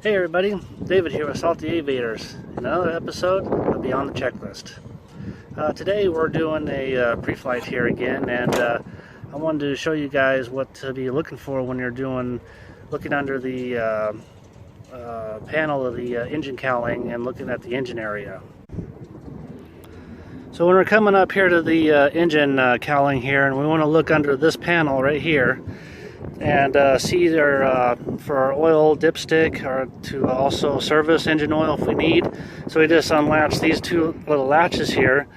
Hey everybody, David here with Salty Aviators in another episode of Beyond the Checklist. Today we're doing a pre-flight here again, and I wanted to show you guys what to be looking for when you're looking under the panel of the engine cowling and looking at the engine area. So when we're coming up here to the engine cowling here, and we want to look under this panel right here and see either for our oil dipstick or to also service engine oil if we need. So we just unlatch these two little latches here,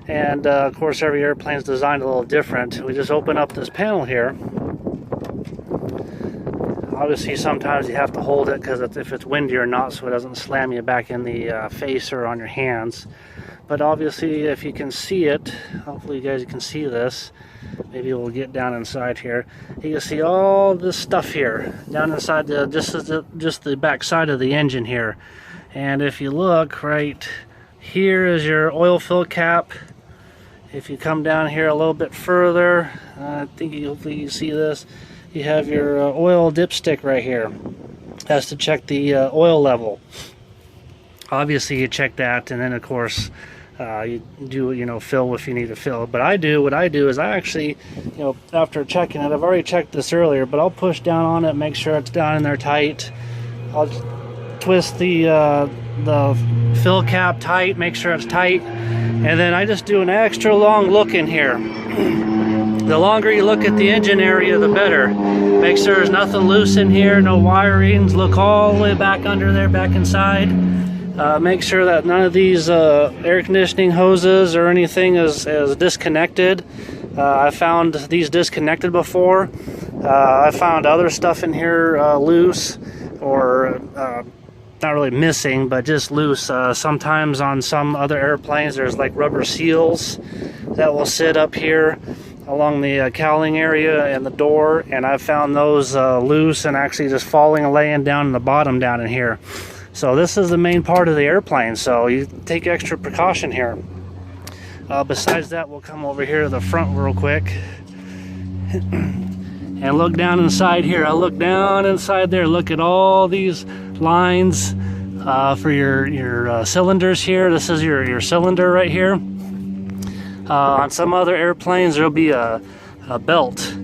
and of course every airplane is designed a little different. We just open up this panel here. Obviously sometimes you have to hold it because if it's windy or not, so it doesn't slam you back in the face or on your hands. But obviously if you can see it, hopefully you guys can see this. Maybe we'll get down inside here. You can see all this stuff here down inside just the back side of the engine here. And if you look right here is your oil fill cap. If you come down here a little bit further, I think hopefully you see this. You have your oil dipstick right here. That's to check the oil level. Obviously you check that, and then of course you do, fill if you need to fill. But what I do is I actually, after checking it, I've already checked this earlier, but I'll push down on it, make sure it's down in there tight. I'll twist the fill cap tight, make sure it's tight, and then I just do an extra long look in here. The longer you look at the engine area, the better. Make sure there's nothing loose in here, no wirings. Look all the way back under there, back inside. Make sure that none of these air conditioning hoses or anything is disconnected. I found these disconnected before. I found other stuff in here loose, or not really missing, but just loose. Sometimes on some other airplanes there's like rubber seals that will sit up here along the cowling area and the door, and I've found those loose and actually just falling and laying down in the bottom down in here. So this is the main part of the airplane, so you take extra precaution here. Besides that, we'll come over here to the front real quick and look down inside here. I look down inside there, look at all these lines for your cylinders here. This is your cylinder right here. On some other airplanes there'll be a belt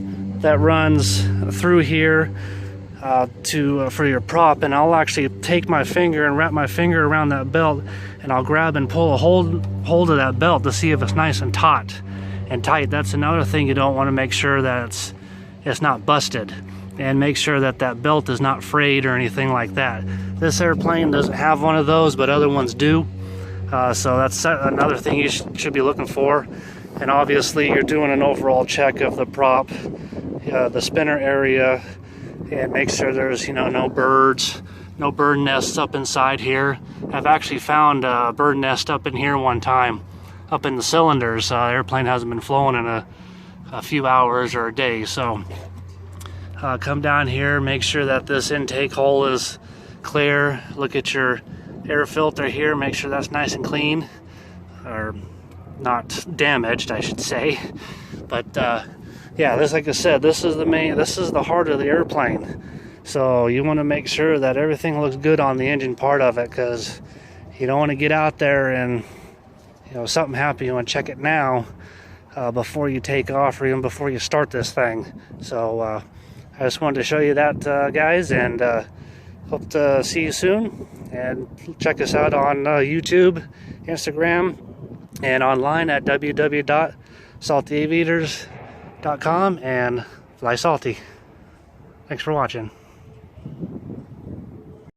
that runs through here for your prop, and I'll actually take my finger and wrap my finger around that belt, and I'll grab and pull a hold of that belt to see if it's nice and taut and tight. That's another thing you don't want to make sure that it's not busted, and make sure that that belt is not frayed or anything like that. This airplane doesn't have one of those, but other ones do. So that's another thing you should be looking for. And obviously you're doing an overall check of the prop, the spinner area, and make sure there's no birds, no bird nests up inside here. I've actually found a bird nest up in here one time, up in the cylinders. The airplane hasn't been flown in a few hours or a day. So come down here, make sure that this intake hole is clear. Look at your air filter here, make sure that's nice and clean, or not damaged, I should say. But yeah, like I said, this is the heart of the airplane. So you want to make sure that everything looks good on the engine part of it, because you don't want to get out there and something happen. You want to check it now before you take off, or even before you start this thing. So I just wanted to show you that, guys, and hope to see you soon. And check us out on YouTube, Instagram, and online at www.saltyaviators.com, and fly salty. Thanks for watching.